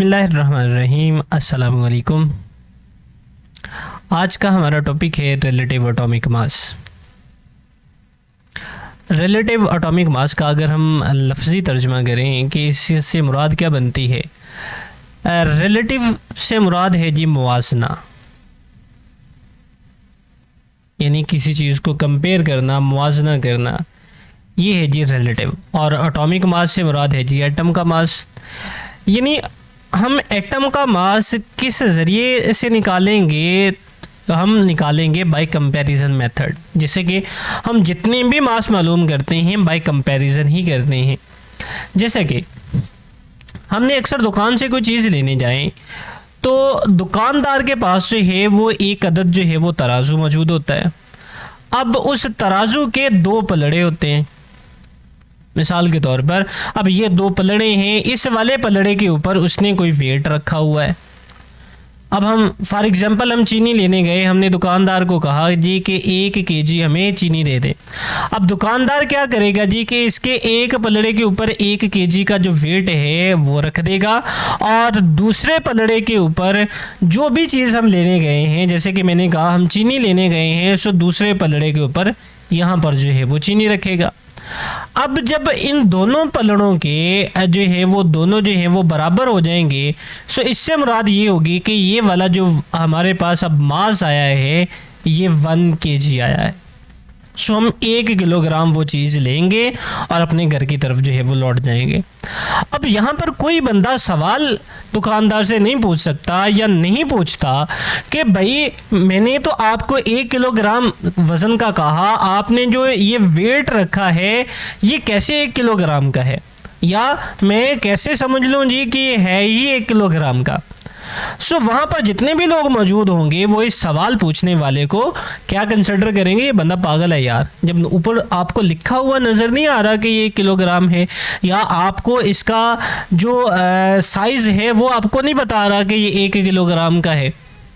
बिस्मिल्लाहिर्रहमानिर्रहीम। अस्सलाम वालेकुम। आज का हमारा टॉपिक है रिलेटिव एटॉमिक मास। रिलेटिव एटॉमिक मास का अगर हम लफ्ज़ी तर्जुमा करें कि इससे मुराद क्या बनती है, रिलेटिव से मुराद है जी मुवाजना, यानी किसी चीज़ को कंपेयर करना, मुवाजना करना, ये है जी रिलेटिव। और एटॉमिक मास से मुराद है जी एटम का मास, यानी हम एटम का मास किस ज़रिए से निकालेंगे, हम निकालेंगे बाय कंपैरिजन मेथड। जैसे कि हम जितने भी मास मालूम करते हैं बाय कंपैरिजन ही करते हैं। जैसे कि हमने अक्सर दुकान से कोई चीज़ लेने जाएं तो दुकानदार के पास जो है वो एक अदद जो है वो तराजू मौजूद होता है। अब उस तराजू के दो पलड़े होते हैं। मिसाल के तौर पर अब ये दो पलड़े हैं, इस वाले पलड़े के ऊपर उसने कोई वेट रखा हुआ है। अब हम फॉर एग्जांपल हम चीनी लेने गए, हमने दुकानदार को कहा जी कि 1 केजी हमें चीनी दे दे। अब दुकानदार क्या करेगा जी कि इसके एक पलड़े के ऊपर 1 केजी का जो वेट है वो रख देगा, और दूसरे पलड़े के ऊपर जो भी चीज़ हम लेने गए हैं, जैसे कि मैंने कहा हम चीनी लेने गए हैं, सो दूसरे पलड़े के ऊपर यहाँ पर जो है वो चीनी रखेगा। अब जब इन दोनों पलड़ों के जो है वो दोनों जो है वो बराबर हो जाएंगे, सो इससे मुराद ये होगी कि ये वाला जो हमारे पास अब मास आया है ये 1 केजी आया है। सो हम 1 किलोग्राम वो चीज़ लेंगे और अपने घर की तरफ जो है वो लौट जाएंगे। अब यहाँ पर कोई बंदा सवाल दुकानदार से नहीं पूछ सकता या नहीं पूछता कि भाई मैंने तो आपको 1 किलोग्राम वज़न का कहा, आपने जो ये वेट रखा है ये कैसे 1 किलोग्राम का है, या मैं कैसे समझ लूँ जी कि ये है ही 1 किलोग्राम का। सो वहाँ पर जितने भी लोग मौजूद होंगे वो इस सवाल पूछने वाले को क्या कंसिडर करेंगे, ये बंदा पागल है यार। जब ऊपर आपको लिखा हुआ नज़र नहीं आ रहा कि ये किलोग्राम है, या आपको इसका जो साइज़ है वो आपको नहीं बता रहा कि ये 1 किलोग्राम का है,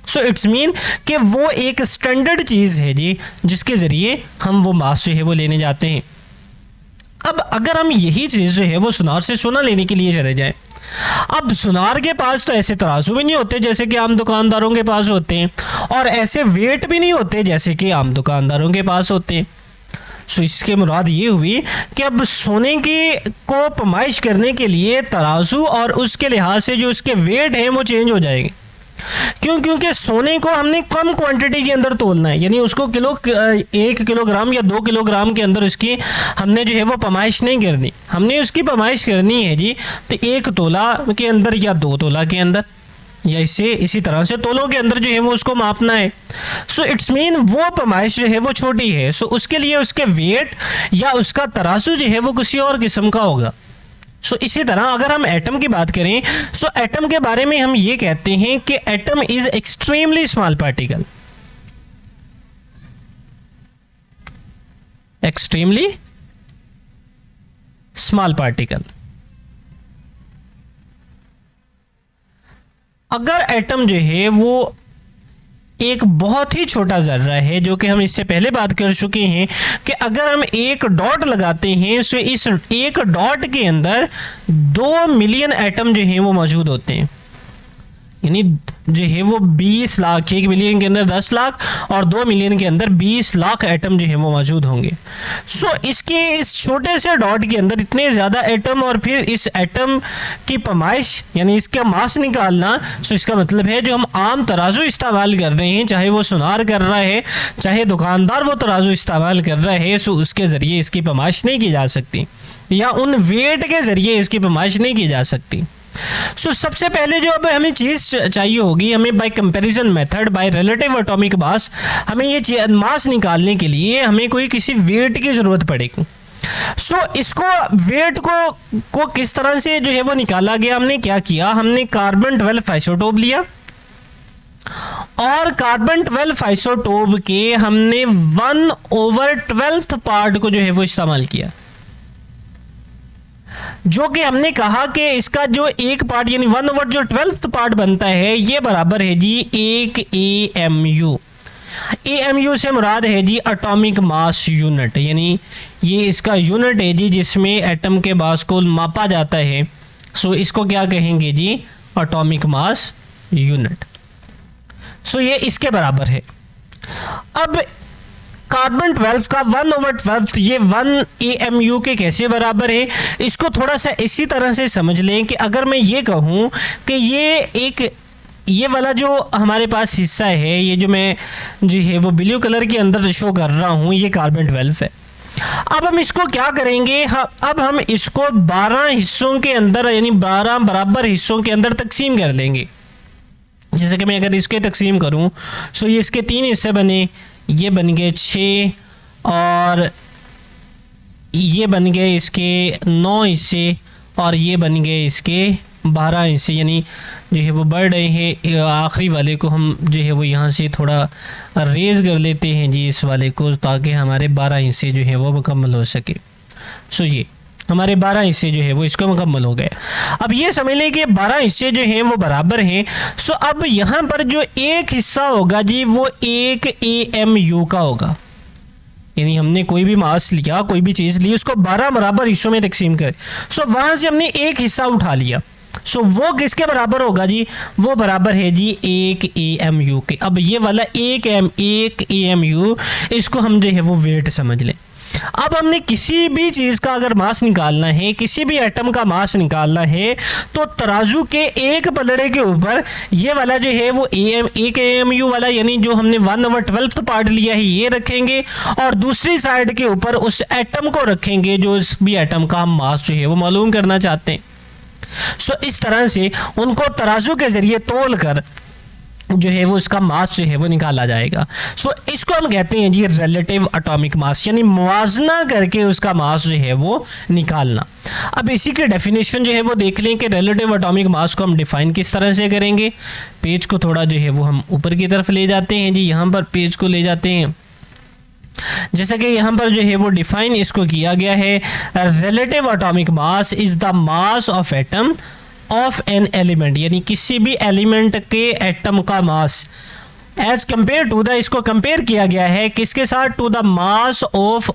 सो इट्स मीन कि वो एक स्टैंडर्ड चीज़ है जी जिसके ज़रिए हम वो मास जो है वो लेने जाते हैं। अब अगर हम यही चीज़ जो है वो सुनार से सोना लेने के लिए चले जाएं, अब सुनार के पास तो ऐसे तराजू भी नहीं होते जैसे कि आम दुकानदारों के पास होते हैं, और ऐसे वेट भी नहीं होते जैसे कि आम दुकानदारों के पास होते हैं। सो इसके मुराद ये हुई कि अब सोने की को पमाइश करने के लिए तराजू और उसके लिहाज से जो उसके वेट हैं वो चेंज हो जाएंगे। क्यों? क्योंकि सोने को हमने कम क्वांटिटी के अंदर तोलना है, यानी उसको 1 किलोग्राम या 2 किलोग्राम के अंदर उसकी हमने जो है वो पमाइश नहीं करनी। हमने उसकी पमाइश करनी है जी तो 1 तोला के अंदर या 2 तोला के अंदर, या इसी तरह से तोलों के अंदर जो है वो उसको मापना है। सो इट्स मीन वो पमाइश जो है वो छोटी है, सो उसके लिए उसके वेट या उसका तराजू जो है वो किसी और किस्म का होगा। सो इसी तरह अगर हम एटम की बात करें, सो एटम के बारे में हम ये कहते हैं कि atom is extremely small particle. Extremely small particle. अगर एटम जो है वो एक बहुत ही छोटा ज़र्रा है, जो कि हम इससे पहले बात कर चुके हैं कि अगर हम एक डॉट लगाते हैं तो इस एक डॉट के अंदर 2 मिलियन एटम जो हैं वो मौजूद होते हैं, यानी जो है वो 20 लाख, 1 मिलियन के अंदर 10 लाख और 2 मिलियन के अंदर 20 लाख एटम जो है वो मौजूद होंगे। सो इसके इस छोटे से डॉट के अंदर इतने ज़्यादा एटम, और फिर इस एटम की पमाइश यानी इसका मास निकालना, सो इसका मतलब है जो हम आम तराजू इस्तेमाल कर रहे हैं, चाहे वो सुनार कर रहा है, चाहे दुकानदार वो तराजू इस्तेमाल कर रहा है, सो उसके ज़रिए इसकी पमाइश नहीं की जा सकती, या उन वेट के ज़रिए इसकी पमाइश नहीं की जा सकती। सो सबसे पहले जो अब हमें चीज़ चाहिए होगी, हमें bye comparison method, by relative atomic मास, हमें ये मास निकालने के लिए हमें कोई किसी वेट की ज़रूरत पड़ेगी। सो इसको वेट को किस तरह से जो है वो निकाला गया, हमने क्या किया, हमने कार्बन 12 आइसोटोप लिया, और कार्बन 12 आइसोटोप के हमने 1/12 पार्ट को जो है वो इस्तेमाल किया, जो कि हमने कहा कि इसका जो एक पार्ट यानी 1/12 पार्ट बनता है ये बराबर है जी 1 AMU। AMU से मुराद है जी एटॉमिक मास यूनिट, यानी ये इसका यूनिट है जी जिसमें एटम के मास को मापा जाता है। सो इसको क्या कहेंगे जी, एटॉमिक मास यूनिट। सो ये इसके बराबर है। अब कार्बन 12 का 1/12 ये 1 AMU के कैसे बराबर है, इसको थोड़ा सा इसी तरह से समझ लें कि अगर मैं ये कहूँ कि ये वाला जो हमारे पास हिस्सा है, ये जो मैं जो है वो ब्लू कलर के अंदर शो कर रहा हूँ, ये कार्बन 12 है। अब हम इसको क्या करेंगे, अब हम इसको 12 हिस्सों के अंदर यानी 12 बराबर हिस्सों के अंदर तकसीम कर लेंगे। जैसे कि मैं अगर इसके तकसीम करूँ सो ये इसके 3 हिस्से बने, ये बन गए 6 और ये बन गए इसके 9 हिस्से और ये बन गए इसके 12 हिस्से, यानी जो है वो बढ़ रहे हैं। आखिरी वाले को हम जो है वो यहाँ से थोड़ा रेज कर लेते हैं जी इस वाले को, ताकि हमारे 12 हिस्से जो है वो मुकम्मल हो सके। सो ये हमारे 12 हिस्से जो है वो इसको मुकम्मल हो गए। अब ये समझ लें कि 12 हिस्से जो हैं वो बराबर हैं। सो अब यहाँ पर जो एक हिस्सा होगा जी वो 1 AMU का होगा, यानी हमने कोई भी मास लिया, कोई भी चीज़ ली, उसको 12 बराबर हिस्सों में तकसीम करें। सो वहाँ से हमने एक हिस्सा उठा लिया। सो वो किसके बराबर होगा जी, वो बराबर है जी 1 AMU के। अब ये वाला 1 AMU इसको हम जो है वो वेट समझ लें। अब हमने किसी भी चीज़ का अगर मास निकालना है, किसी भी एटम का मास निकालना है, तो तराजू के एक पलड़े के ऊपर ये वाला जो है वो 1 AMU वाला यानी जो हमने 1/12 पार्ट लिया है ये रखेंगे और दूसरी साइड के ऊपर उस एटम को रखेंगे जो इस भी एटम का हम मास जो है वो मालूम करना चाहते हैं। सो इस तरह से उनको तराजू के ज़रिए तोल कर जो है वो इसका मास जो है वो निकाला जाएगा। सो इसको हम कहते हैं जी रिलेटिव एटॉमिक मास, यानी मुआवजना करके उसका मास जो है वो निकालना। अब इसी की डेफिनेशन जो है वो देख लें कि रिलेटिव एटॉमिक मास को हम डिफाइन किस तरह से करेंगे। पेज को थोड़ा जो है वो हम ऊपर की तरफ ले जाते हैं जी, यहाँ पर पेज को ले जाते हैं। जैसा कि यहाँ पर जो है वो डिफाइन इसको किया गया है, relative atomic mass is the mass of atom of an element, यानी किसी भी एलिमेंट के एटम का mass as compare to the, इसको कंपेयर किया गया है किसके साथ, to the mass of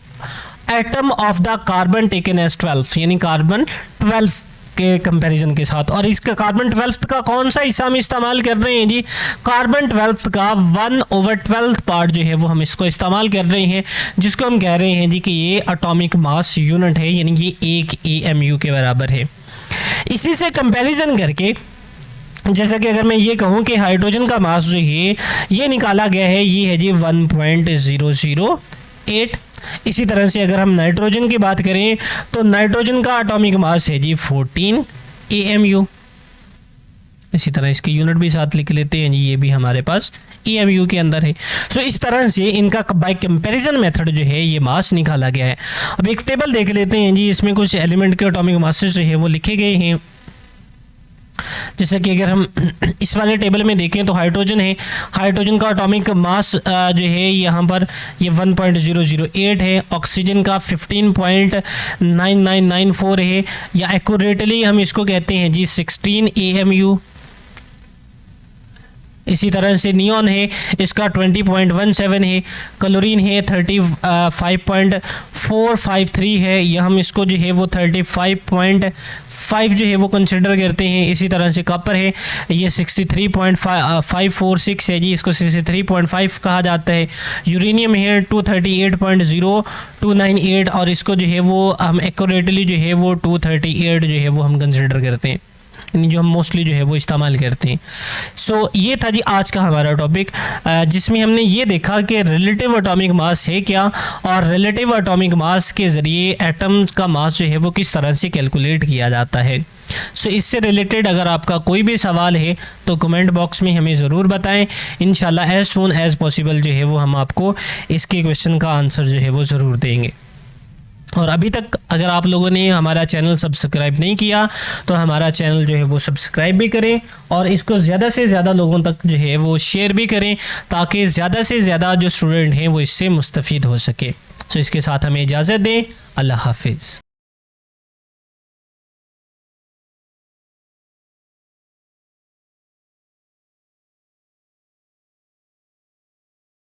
atom of the carbon taken as 12, यानी कार्बन 12 के कंपैरिजन के साथ। और इसका कार्बन 12 का कौन सा हिस्सा हम इस्तेमाल कर रहे हैं जी, कार्बन 12 का 1/12 पार्ट जो है वो हम इसको इस्तेमाल कर रहे हैं, जिसको हम कह रहे हैं जी कि ये एटॉमिक मास यूनिट है, यानी ये 1 AMU के बराबर है। इसी से कंपैरिजन करके जैसा कि अगर मैं ये कहूँ कि हाइड्रोजन का मास जो है ये निकाला गया है, ये है जी 1.008। इसी तरह से अगर हम नाइट्रोजन की बात करें तो नाइट्रोजन का एटॉमिक मास है जी 14 AMU। इसी तरह इसकी यूनिट भी साथ लिख लेते हैं जी, ये भी हमारे पास AMU के अंदर है। सो इस तरह से इनका बाय कंपैरिजन मेथड जो है ये मास निकाला गया है। अब एक टेबल देख लेते हैं जी, इसमें कुछ एलिमेंट के एटॉमिक मासेस जो है वो लिखे गए हैं। जैसे कि अगर हम इस वाले टेबल में देखें तो हाइड्रोजन है, हाइड्रोजन का एटॉमिक मास जो है यहाँ पर ये 1.008 है। ऑक्सीजन का 15.9994 है, या एक्यूरेटली हम इसको कहते हैं जी 16 AMU। इसी तरह से नियॉन है, इसका 20.17 है। क्लोरीन है 35.453 है, या हम इसको जो है वो 35.5 जो है वो कंसिडर करते हैं। इसी तरह से कॉपर है, ये 63.546 है जी, इसको 63.5 कहा जाता है। यूरेनियम है 238.0298 और इसको जो है वो हम एक्यूरेटली जो है वो 238 जो है वो हम कंसिडर करते हैं, यानी जो हम मोस्टली जो है वो इस्तेमाल करते हैं। सो ये था जी आज का हमारा टॉपिक, जिसमें हमने ये देखा कि रिलेटिव एटॉमिक मास है क्या और रिलेटिव एटॉमिक मास के ज़रिए एटम्स का मास जो है वो किस तरह से कैलकुलेट किया जाता है। सो इससे रिलेटेड अगर आपका कोई भी सवाल है तो कमेंट बॉक्स में हमें ज़रूर बताएं। इंशाल्लाह एज़ सून एज़ पॉसिबल जो है वो हम आपको इसके क्वेश्चन का आंसर जो है वो ज़रूर देंगे। और अभी तक अगर आप लोगों ने हमारा चैनल सब्सक्राइब नहीं किया तो हमारा चैनल जो है वो सब्सक्राइब भी करें और इसको ज़्यादा से ज़्यादा लोगों तक जो है वो शेयर भी करें, ताकि ज़्यादा से ज़्यादा जो स्टूडेंट हैं वो इससे मुस्तफ़ीद हो सके। सो इसके साथ हमें इजाज़त दें। अल्लाह हाफिज़।